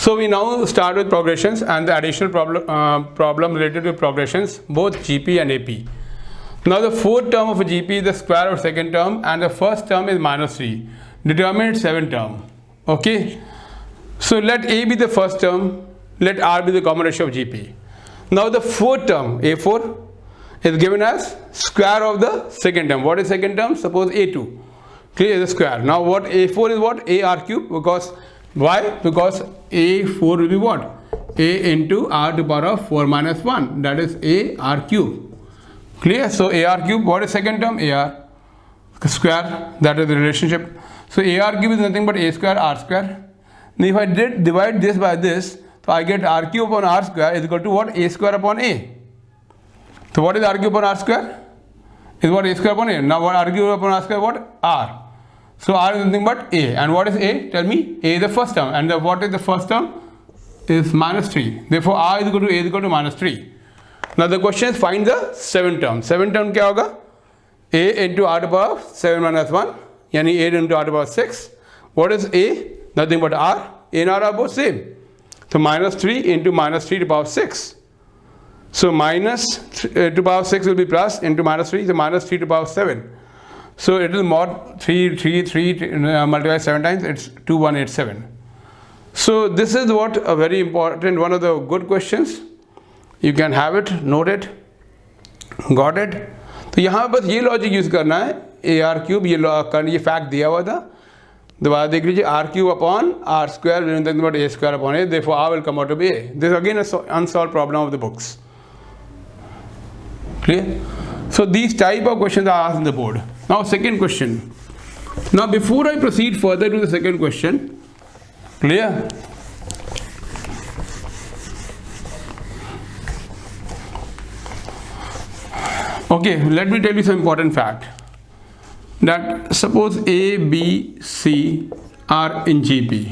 So we now start with progressions and the additional problem related to progressions, both GP and AP. Now the fourth term of a GP is the square of second term and the first term is -3. Determine its seventh term. Okay. So let A be the first term, let R be the common ratio of GP. Now the fourth term, A4, is given as square of the second term. What is second term? Suppose A2. Clear, is the square. Now what A4 is what? AR cube, because why? Because A4 will be what? A into R to the power of 4 minus 1. That is AR cube. Clear? So AR cube, what is second term? AR square. That is the relationship. So AR cube is nothing but A square R square. Now if I divide this by this, so I get R cube upon R square is equal to what? A square upon A. So what is R cube upon R square? Is what? A square upon A. Now what R cube upon R square? What? R. So R is nothing but A. And what is A? Tell me. A is the first term. And what is the first term? Is -3. Therefore R is equal to A is equal to -3. Now the question is find the seventh term. Seventh term क्या होगा? A into R to the power 7 minus 1. यानी A into R to the power 6. What is A? Nothing but R. A and R are both same. So -3 into -3 to the power 6. So minus to the power 6 will be plus into -3. So -3 to the power 7. So it is mod 3 multiplied 7 times. It's 2187. So this is what a very important, one of the good questions. You can have it, note it, got it. तो यहाँ बस ये logic use करना है. AR cube ये fact दिया हुआ था. दोबारा देख लीजिए. R cube upon R square will be nothing but A square upon A. Therefore R will come out to be A. This is again an unsolved problem of the books. Clear? So these type of questions are asked in the board. Now second question. Now before I proceed further to the second question, clear? Okay, let me tell you some important fact. That suppose A, B, C are in GP.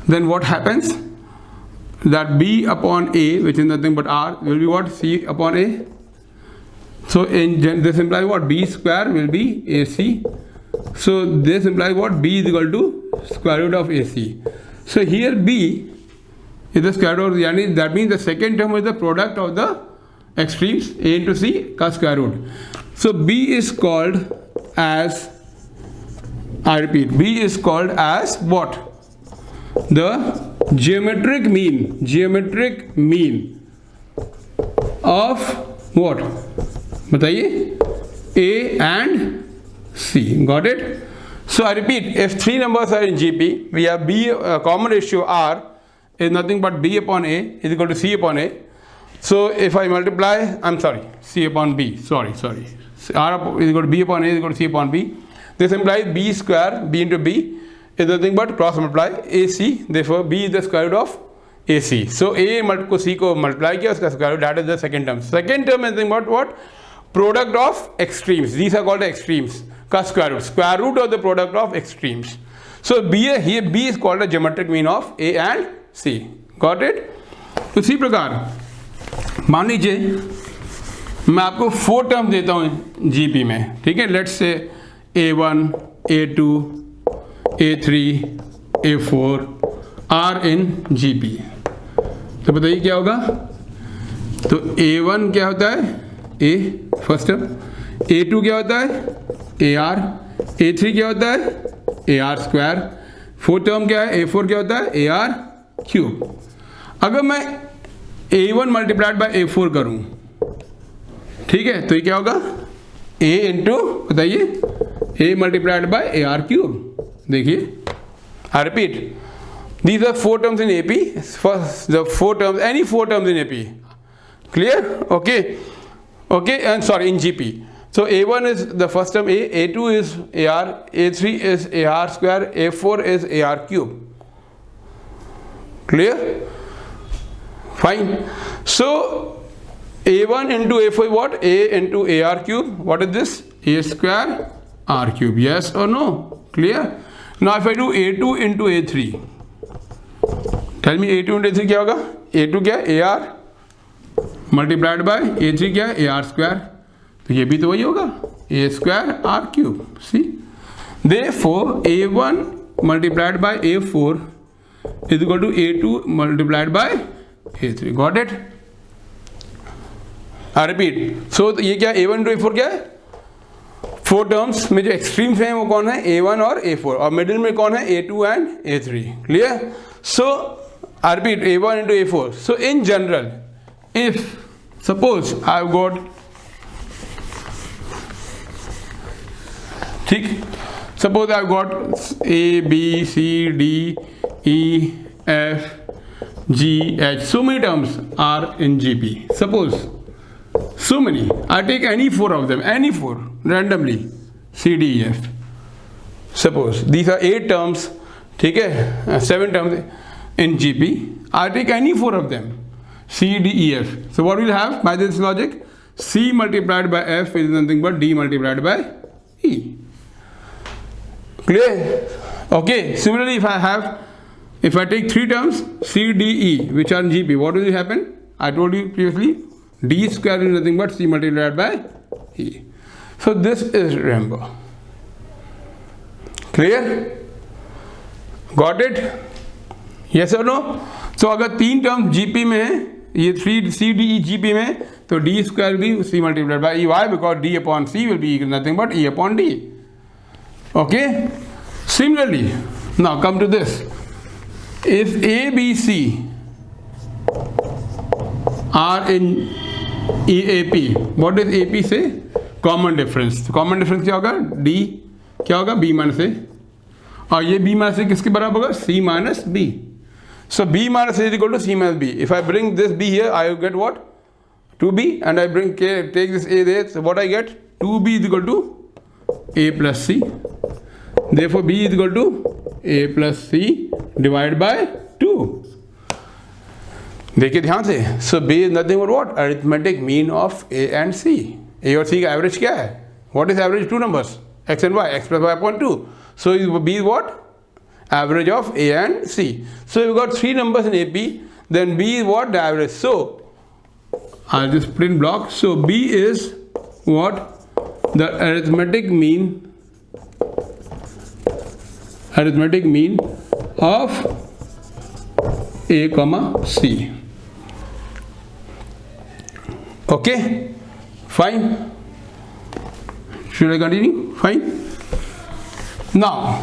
Then what happens? That B upon A, which is nothing but R, will be what? C upon A. So this implies what? B square will be AC. So this implies what? B is equal to square root of AC. So here B is the square root, that means the second term is the product of the extremes A into C का square root. So B is called as, I repeat, B is called as what? The geometric mean of what? बताइए? A and C. Got it? So I repeat, if three numbers are in GP, we have B, common ratio R is nothing but B upon A is equal to C upon A. So if I multiply, C upon B, R is equal to B upon A is equal to C upon B. This implies B square, B into B is nothing but cross multiply AC. Therefore B is the square root of AC. So A को C को multiply किया, उसका square root, that is the second term. Second term is nothing but what? Product of extremes. These are called the extremes का square root of the product of extremes. So here B is called a geometric mean of A and C. Got it? उसी प्रकार मान लीजिए मैं आपको 4 term देता हूँ GP में, ठीक है. Let's say A1, A2, A3, A4 are in GP. तो बताइए क्या होगा. तो A1 क्या होता है? A first term. A2 क्या होता है? AR. A3 क्या होता है? AR square. फोर्थ टर्म क्या है? A4 क्या होता है? AR cube. अगर मैं A1 मल्टीप्लाइड बाय A4 करूं, ठीक है, तो ये क्या होगा? A इंटू, बताइए, A multiplied by AR cube. देखिए, I repeat, these are 4 terms in AP. First, the 4 terms, any 4 terms in AP. Clear? Okay, and sorry, in GP. So A1 is the first term A, A2 is AR, A3 is AR square, A4 is AR cube. Clear? Fine. So A1 into A4 what? A into AR cube. What is this? A square R cube. Yes or no? Clear? Now if I do A2 into A3, tell me A2 into A3 क्या होगा? A2 क्या है? AR multiplied by A3 क्या है? AR square. तो ये भी तो वही होगा, A square R cube. See? Therefore A1 multiplied by A4 is equal to A2 multiplied by A3. Got it? I repeat. So ये क्या A1 to A4 क्या है? 4 टर्म्स में जो एक्सट्रीम्स हैं वो कौन है? A1 और A4, और मिडिल में कौन है? A2 and A3. Clear? So I repeat, A1 into A4. So in general, if suppose I've got, ठीक, suppose I've got A, B, C, D, E, F, G, H. So many terms are in GP. Suppose so many. I take any 4 of them, any 4 randomly. C, D, E, F. Suppose these are 8 terms. ठीक है, 7 terms in GP. I take any 4 of them, C, D, E, F. So what we'll have by this logic? C multiplied by F is nothing but D multiplied by E. Clear? Okay. Similarly, if I take 3 terms C, D, E, which are in GP, what will happen? I told you previously, D square is nothing but C multiplied by E. So this is, remember. Clear? Got it? Yes or no? So अगर 3 term GP में है, ये 3 C, D, E GP में, तो D square भी C multiplied by E. Why? Because D upon C will be nothing but E upon D. Okay? Similarly, now come to this. If A, B, C are in EAP, what does AP say? Common difference. Common difference क्या होगा? D क्या होगा? B minus A. और ये B minus A किसके बराबर होगा? C minus B. So B minus A is equal to C minus B. If I bring this B here, I will get what? 2B, and I bring K, take this A there. So what I get? 2B is equal to A plus C. Therefore B is equal to A plus C divided by 2. देखिए ध्यान से. So B is nothing but what? Arithmetic mean of A and C. A और C का average क्या है? What is average? 2 numbers, X and Y, X plus Y upon 2. So B is what? Average of A and C. So you got 3 numbers in AP, then B is what? The average. So I'll just put in block. So B is what? The arithmetic mean of A comma C. Okay, fine. Should I continue? Fine. Now,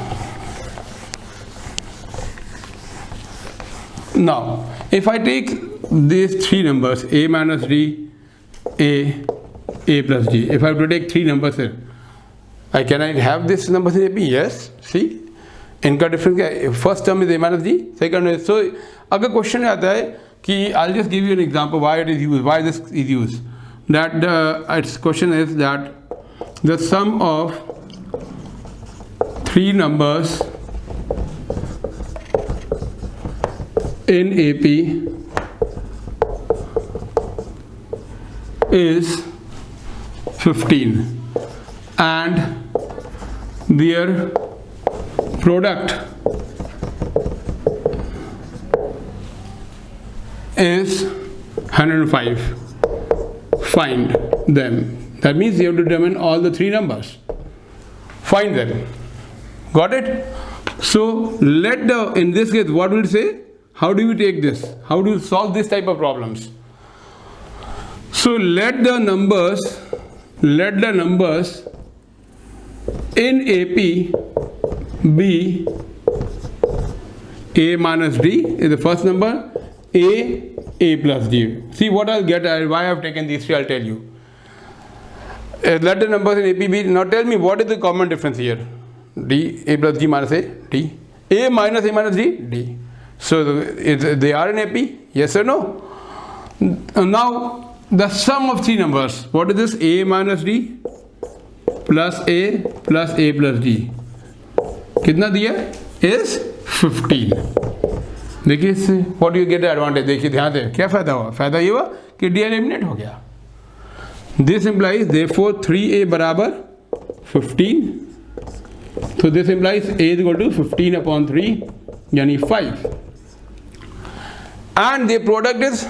if I take these 3 numbers, A minus D, A plus D, if I have to take 3 numbers here, can I have this numbers in AP? Yes. See, इनका difference क्या है? First term is A minus D, second is. So अगर question आता है कि I'll just give you an example why it is used, why this is used. That its question is that the sum of 3 numbers in AP is 15 and their product is 105. Find them. That means you have to determine all the 3 numbers. Find them. Got it? So in this case, what will it say? How do we take this? How do you solve this type of problems? So let the numbers in AP be A minus D is the first number, A plus D. See what I'll get, why I've taken these 3, I'll tell you. Let the numbers in AP be, now tell me what is the common difference here? D, A plus D minus A, D. A minus D, D. So they are in AP, yes or no? Now the sum of 3 numbers, what is this? A minus D plus A plus D. कितना दिया? Is 15. देखिए इससे what you get the advantage. देखिए ध्यान दें क्या फ़ायदा हुआ? फ़ायदा ये हुआ कि D एलिमिनेट हो गया. This implies therefore 3A बराबर 15. So this implies A is equal to 15 upon 3 यानी 5. And the product is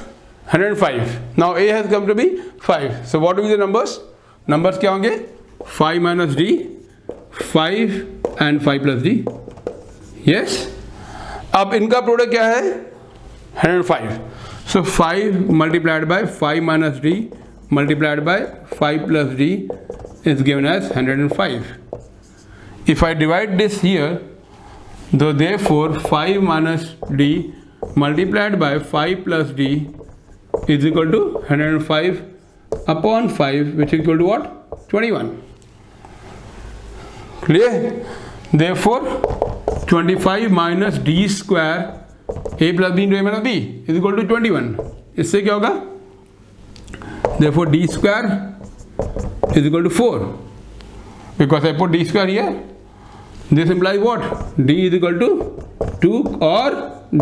105. Now A has come to be 5. So what will be the numbers? Numbers क्या होंगे? 5 minus D, 5 and 5 plus D. Yes. अब इनका product क्या है 105. So 5 multiplied by 5 minus d multiplied by 5 plus d is given as 105. If I divide this here, so therefore 5 minus d multiplied by 5 plus d is equal to 105 upon 5, which is equal to what? 21. Clear? Therefore 25 minus d square a plus b into a minus b is equal to 21. इससे क्या होगा? Therefore d square is equal to 4. Because I put d square here, this implies what? D is equal to 2 or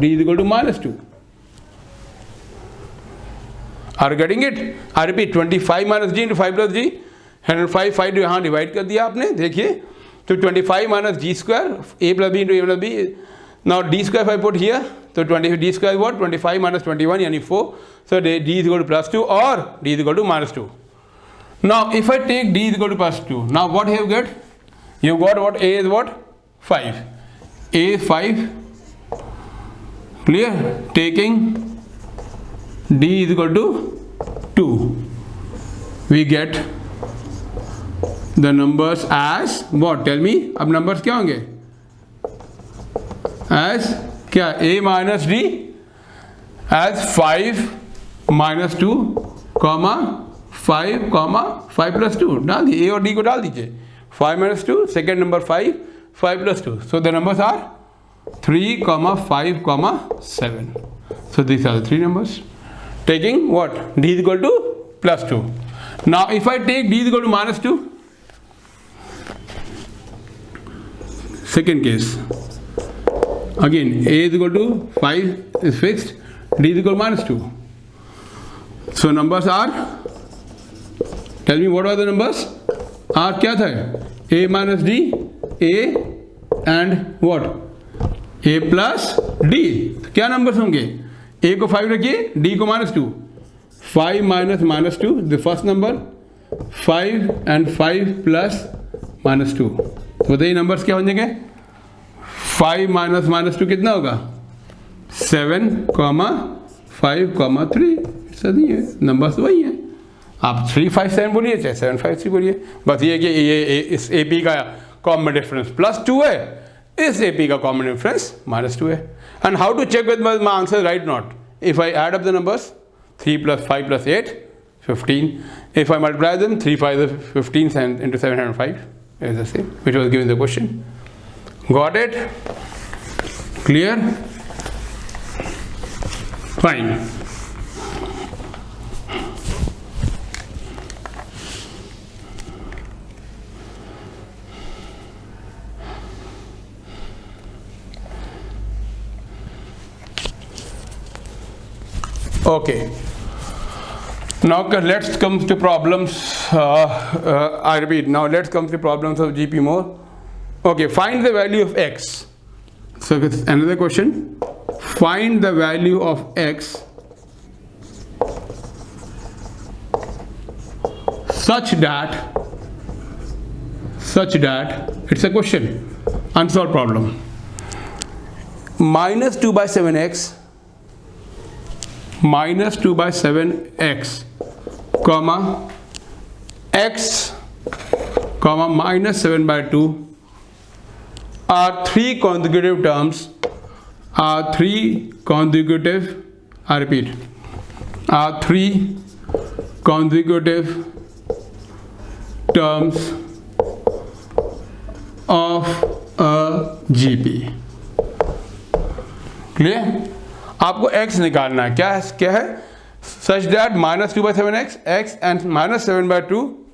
d is equal to minus 2. Are you getting it? I repeat, 25 minus d into 5 plus d, 105, 5 यहाँ divide कर दिया आपने, देखिए तो 25 minus d square a plus b into a plus b. Now d square if I put here, so 20 d square is what? 25 minus 21 यानी 4. So d is equal to plus 2 or d is equal to minus 2. Now if I take d is equal to plus 2, now what you get? You got what? A is what? 5. A is 5. Clear? Taking d is equal to 2, we get the numbers as what? Tell me. अब numbers क्या होंगे? As क्या? A minus d as 5 minus 2 comma 5 comma 5 plus 2 डाल दीजिए. A और d को डाल दीजिए. 5 minus 2, second number 5, 5 plus 2. So the numbers are 3 comma 5 comma 7. So these are the three numbers. Taking what? D is equal to plus 2. Now if I take d is equal to minus 2, second case, again a is equal to 5 is fixed, d is equal to minus 2. So numbers are, tell me what are the numbers? R क्या था? A minus d, a and what? A plus d. क्या numbers होंगे? A को 5 रखिए, d को minus 2. 5 minus minus 2, the first number, 5 and 5 plus minus 2. तो बताइए numbers क्या हो जाएंगे? 5 minus minus 2 कितना होगा? 7 comma 5 comma 3. सही है, numbers वही हैं. आप 357 बोलिए चाहे 753 बोलिए, बस ये कि ये इस AP का कॉमन डिफरेंस प्लस 2 है, इस AP का कॉमन डिफरेंस माइनस 2 है. And how to check with my answer right not? If I add up the numbers 3 plus 5 plus 8, 15. If I multiply them, 3 5 is 15 into 705 is the same, which was given in the question. Got it? Clear? Fine. Okay. Now let's come to problems. I repeat. Now let's come to problems of GP more. Okay. Find the value of x. So it's another question. Find the value of x such that it's a question, unsolved problem. Minus 2 by 7x minus 2 by 7x comma x comma minus 7 by 2 are three consecutive terms, are three consecutive terms of a GP. Clear? आपको x निकालना है. क्या है? Such that minus 2 by 7x, x and minus 7 by 2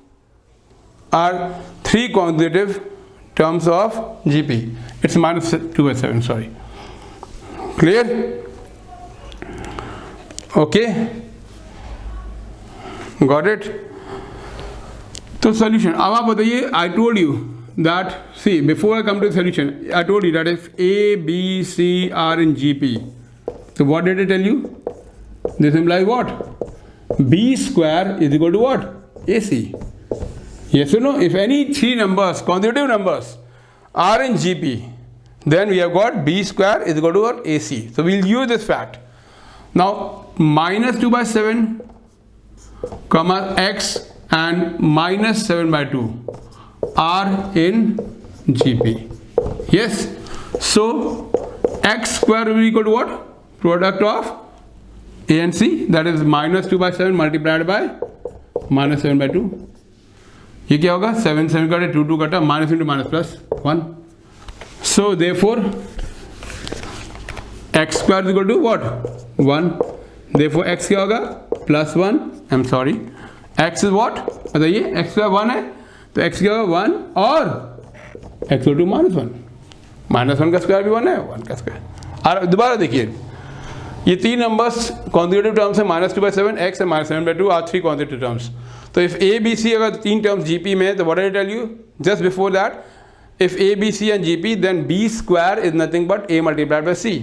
are three consecutive terms of GP. It's minus 2 by 7, sorry. Clear? Okay? Got it? तो solution. अब आप बताइए, I told you that, see, before I come to the solution, I told you that if A, B, C are in GP, so what did I tell you? This implies what? B square is equal to what? AC. Yes or no? If any three numbers, consecutive numbers, are in GP, then we have got b square is equal to what? AC. So we'll use this fact. Now minus 2 by 7 comma x and minus 7 by 2 are in GP. Yes. So x square will be equal to what? Product of A and C, that is minus 2 by 7 multiplied by minus 7 by 2. ये क्या होगा? 7 7 कटे 2 2 कटा, minus into minus plus 1. So therefore x square is equal to what? 1. Therefore x क्या होगा? Plus 1. I'm sorry. x is what? बताइए, x square 1 है तो x क्या होगा? 1 और x equal to minus 1. Minus 1 का स्क्वायर भी 1 है, 1 का स्क्वायर। और दोबारा देखिए, ये तीन नंबर्स कॉन्जिक्यूटिव टर्म्स है, minus 2 by 7 x and minus 7 by 2 are three consecutive terms. तो इफ ए बी सी अगर तीन टर्म्स जीपी में, तो what I tell you just before that, if A B C and GP then B square is nothing but A multiplied by C.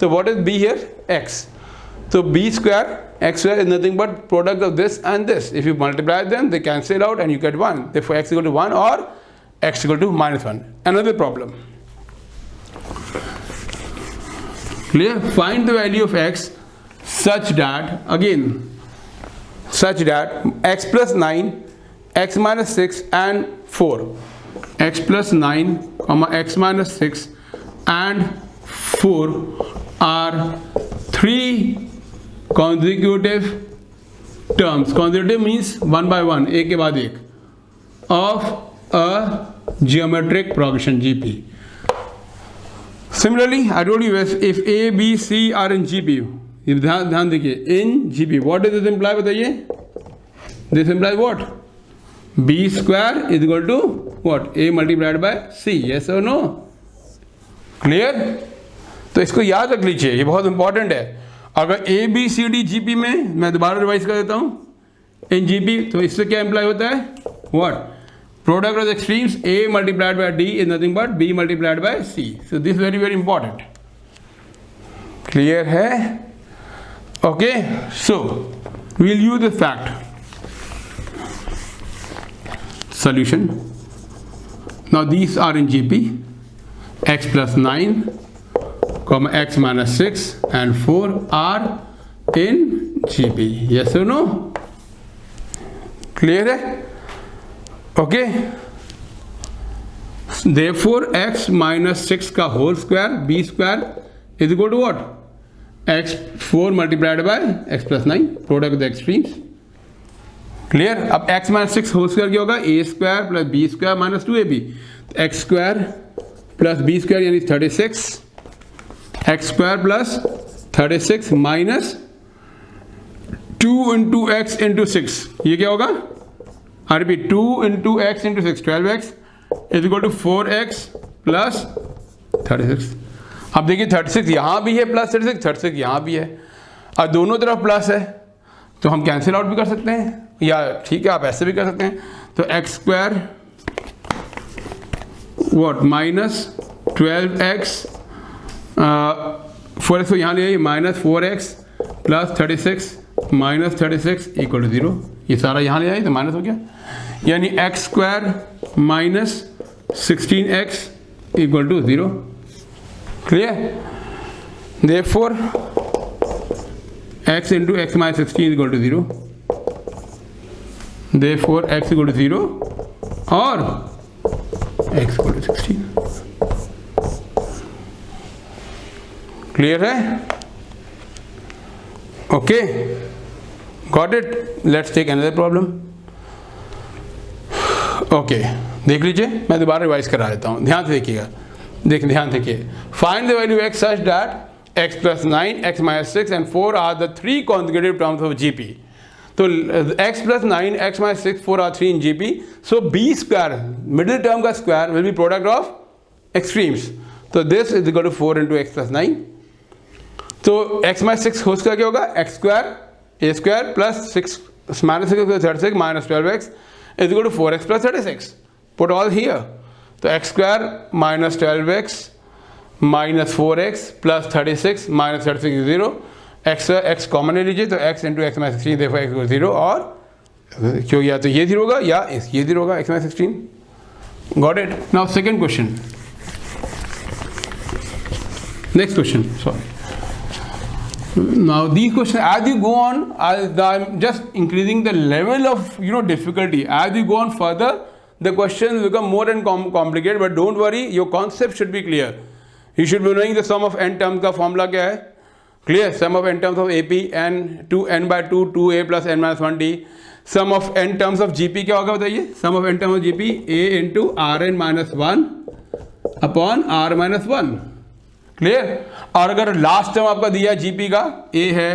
तो what is B here? x. तो B square x square is nothing but product of this and this. If you multiply them, they cancel out and you get 1. Therefore x equal to 1 or x equal to minus 1. Another problem. Clear? Find the value of x such that, again, such that x plus 9, x minus 6 and 4. X plus 9, x minus 6 and 4 are three consecutive terms. Consecutive means one by one, एक के बाद एक, of a geometric progression GP. Similarly, I told you if A, B, C are in GP, ध्यान देखिए, in GP, what does this imply? बताइए, this implies what? B square is equal to what? A multiplied by C. Yes or no? Clear? तो इसको याद रख लीजिए, ये बहुत इंपॉर्टेंट है। अगर A, B, C, D GP में, मैं दोबारा रिवाइज कर देता हूँ, in GP, तो इससे क्या इम्प्लाई होता है? What? Product of the extremes A multiplied by D is nothing but B multiplied by C. So this is very very important. Clear है? Okay. So we'll use the fact. Solution. Now these are in GP. X plus 9, comma x minus 6 and 4 are in GP. Yes or no? Clear है? Okay. Therefore x minus 6 का whole square b square is equal to what? x 4 multiplied by x plus 9, product of the extremes. Clear? अब x minus 6 whole square क्या होगा? a square plus b square minus 2ab. x square plus b square यानी 36, x square plus 36 minus 2 into x into 6, ये क्या होगा? I repeat, 2 into x into 6, 12x is equal to 4x plus 36. अब देखिए 36 यहाँ भी है प्लस 36 यहाँ भी है, और दोनों तरफ प्लस है, तो हम कैंसिल आउट भी कर सकते हैं, या ठीक है आप ऐसे भी कर सकते हैं। तो x square what minus 12x 4x को यहाँ ले आइए, minus 4x plus 36 minus 36 equal to 0। ये सारा यहाँ ले आइए तो माइनस हो गया, यानी X square minus 16x equal to 0। Clear? Therefore x into X minus 16 equal to 0, therefore x equal to 0 और x इक्वल टू 16। क्लियर है? Okay, got it? Let's take another problem. Okay, देख लीजिए, मैं दोबारा revise करा देता हूँ, ध्यान से देखिएगा, ध्यान देखिए। Find the value x such that x plus 9, x minus 6 and 4 are the three consecutive terms of GP. तो x plus 9, x minus 6, 4 are 3 in GP. So b square, middle term का square will be product of extremes. तो this is equal to 4 into x plus 9. तो x minus 6 whole square क्या होगा? x square a square plus 6 minus 6 36 minus 12x is equal to 4x plus 36. Put all here. तो x square minus 12x minus 4x plus 36 minus 36 is 0. x common ले लीजिए, तो x into x minus 16 देखो x equal 0, और क्यों या तो ये 0 होगा या ये 0 होगा, x minus 16. Got it? Now second question. Next question. Sorry. Now these questions, as you go on, I'm just increasing the level of difficulty. As you go on further, the questions become more and complicated. But don't worry, your concept should be clear. You should be knowing the sum of n terms का formula क्या है? Clear? Sum of n terms of AP n to n by 2 2a plus n minus 1d. Sum of n terms of GP क्या होगा बताइए? Sum of n terms of GP a into Rn minus 1 upon R minus 1. Clear? और अगर last term आपका दिया है GP का, ए है,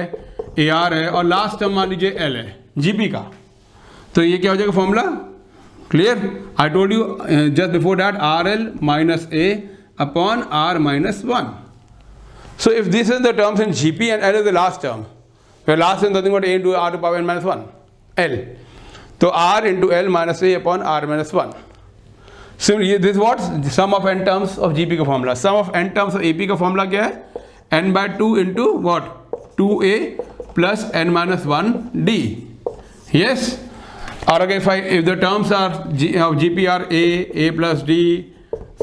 ए आर है, और लास्ट टर्म मान लीजिए एल है जीपी का, तो ये क्या हो जाएगा formula? Clear? I told you just before that R L minus A upon R minus 1. So if this is the terms in GP and L is the last term, फिर last term nothing but A into R to power N minus 1 L, तो R into L minus A upon R minus 1. Similarly, this is what sum of n terms of GP का formula. Sum of n terms of AP का formula क्या है? n by 2 into what? 2a plus n minus 1d. Yes. और अगर if the terms are of GP are a plus d,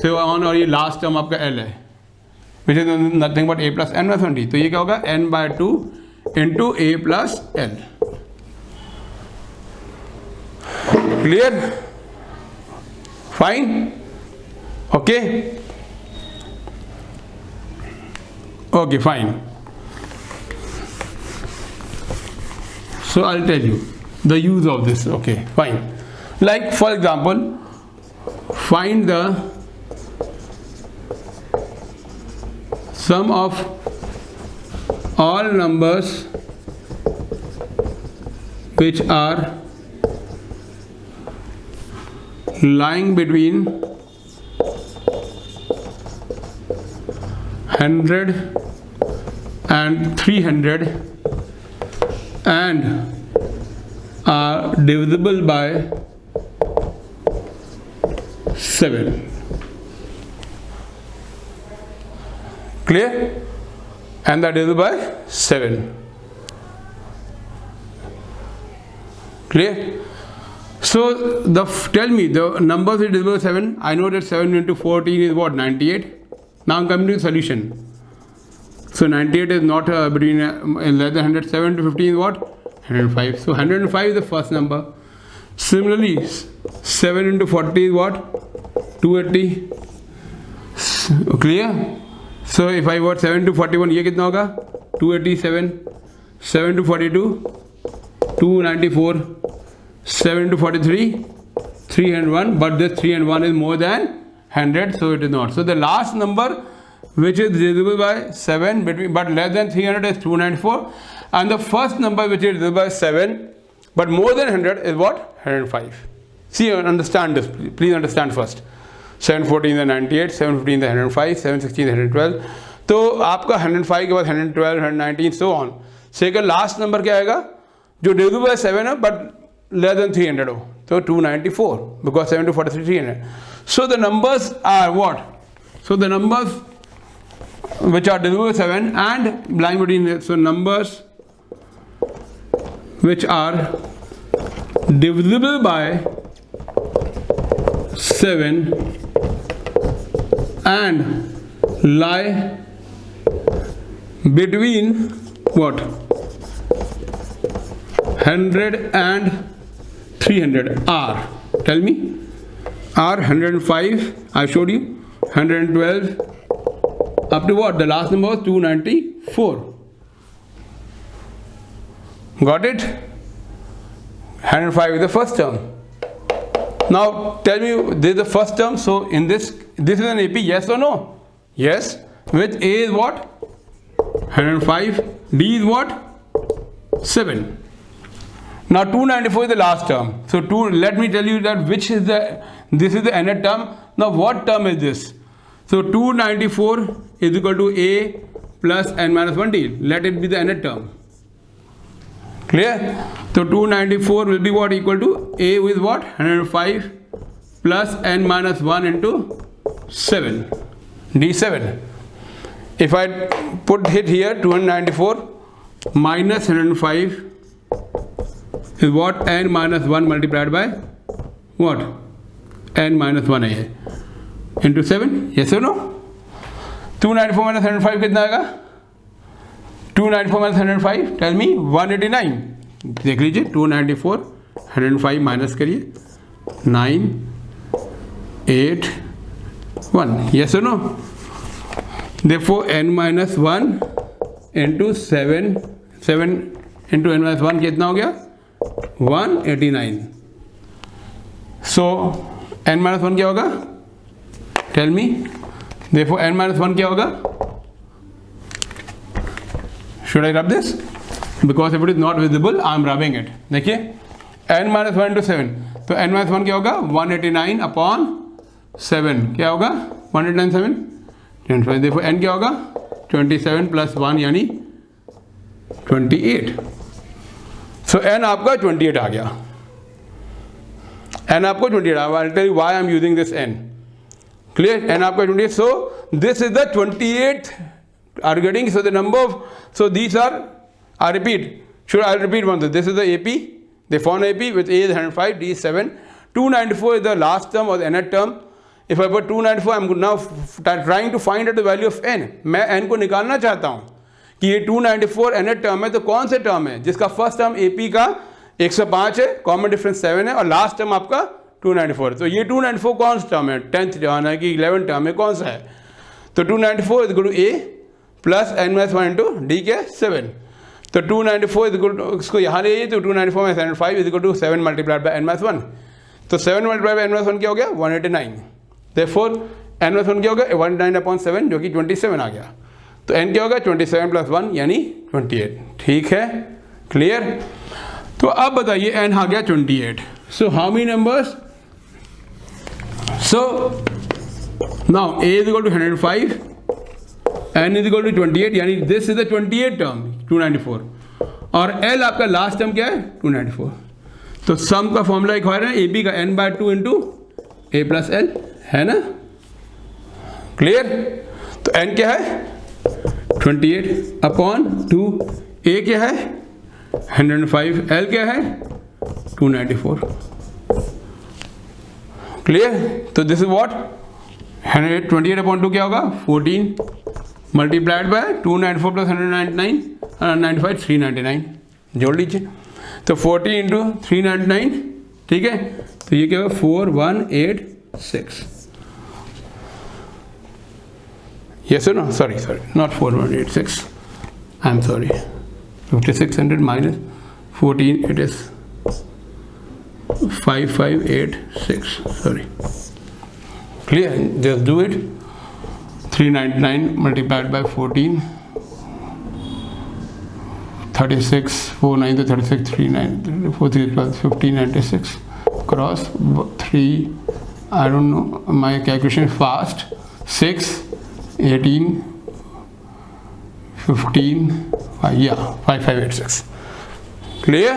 so on, और ये last term आपका l है, which is nothing but a plus n minus 1d. तो ये क्या होगा? n by 2 into a plus l. Clear? Fine? Okay? Okay, fine. So I'll tell you the use of this. Okay, fine. Like for example, find the sum of all numbers which are lying between 100 and 300 and are divisible by 7. Clear? And that is by 7. Clear? So tell me the numbers is divisible by 7. I know that 7 into 14 is what? 98. Now I'm coming to the solution. So 98 is not between less than 100. 7 to 15 is what? 105. So 105 is the first number. Similarly, 7 into 40 is what? 280. Clear? So if I write 7 to 41, ये कितना होगा? 287. 7 to 42, 294. 7 to 43, 301, but this 3 and 1 is more than 100, so it is not. So the last number which is divisible by 7 but less than 300 is 294, and the first number which is divisible by 7 but more than 100 is what? 105. See, understand this, please understand first. 714 is 98, 715 is 105, 716 is 112. तो आपका 105 के बाद 112, 119 so on. Second last number क्या आएगा? जो divisible by 7 है but less than 300 हो, so 294, because 7 to 43 300. So the numbers are what? So the numbers which are divisible by 7 and lying between, so numbers which are divisible by 7 and lie between what? 100 and 300 are, tell me, are 105, I showed you, 112, up to what? The last number was 294. Got it? 105 is the first term. Now tell me, this is the first term, so in this is an AP, yes or no? Yes. Which A is what? 105. D is what? 7. Now 294 is the last term. So let me tell you that this is the nth term. Now what term is this? So 294 is equal to A plus n minus 1d. Let it be the nth term. Clear? So 294 will be what? Equal to A with what? 105 plus n minus 1 into 7. D7. If I put it here, 294 minus 105 is what? N minus 1 multiplied by what? N minus 1 है into 7. Yes or no? 294 minus 105 कितना आएगा? 294 minus 105, tell me 189। देख लीजिए 294 105 minus करिए 9 8 1, yes और no? Therefore n minus 1 into 7 into n minus 1 कितना हो गया? 189। So n minus 1 क्या होगा? Tell me. Therefore n minus 1 क्या होगा? Should I rub this? Because if it is not visible, I am rubbing it. देखिए n minus 1 into 7, तो n minus 1 क्या होगा? 189 upon 7 क्या होगा? 189 7, देखो n क्या होगा? 27 प्लस 1 यानी 28। सो n आपका 28 आ गया। n आपको 28 आ गया। I'll tell you why I'm using this n. Clear? n आपका 28. So this is the 28th are getting. So the number of, so these are, I repeat. Sure, I'll repeat once. This is the AP. They found AP with A is 105, D is 7. 294 is the last term or the nth term. If I put 294, I'm now trying to find out the value of n. मैं n को निकालना चाहता हूँ कि ये 294 nth term है, तो कौन से टर्म है जिसका फर्स्ट टर्म AP का 105 है, कॉमन डिफरेंस 7 है और लास्ट टर्म आपका 294। तो ये 294 कौन सा टर्म है? 10th टर्म है कि 11th टर्म है, कौन सा है? तो 294 is equal to A plus n minus 1 into D के 7। तो 294 इज इक्वल टू, इसको यहाँ ले आइए, तो 294 माइनस 75 is equal to 7 multiplied by n minus 1। तो 7 मल्टीप्लाइड बाय n माइनस 1 क्या हो गया? 189। Therefore n माइनस 1 क्या होगा? 189/7 जो कि 27 आ गया। तो n क्या होगा? 27 प्लस 1 यानी 28। ठीक है, क्लियर? तो अब बताइए n आ गया 28। So how many numbers? So now a is equal to 105, n is equal to 28, यानी दिस इज द 28 टर्म 294 और l आपका लास्ट टर्म क्या है? 294। तो सम का फॉर्मूला एक है ना, ab का n/2 into a plus l है ना? क्लियर? तो n क्या है? 28 अपॉन 2, a क्या है? 105, l क्या है? 294। क्लियर? तो दिस इज व्हाट? 128 अपॉन 2 क्या होगा? 14 मल्टीप्लाइड बाय 294 प्लस 199 95 399, जोड़ लीजिए। तो 40 इंटू 399, ठीक है? तो ये क्या होगा? 4186। Yes or no? Sorry, not 4186. I'm sorry. 5600 minus 14, it is 5586. Sorry. Clear? Just do it. 399 multiplied by 14. 36, 49 to 36, 39, 43 plus 1596. Cross 3. I don't know. My calculation is fast. 6. 18 15 yeah 5586. Clear?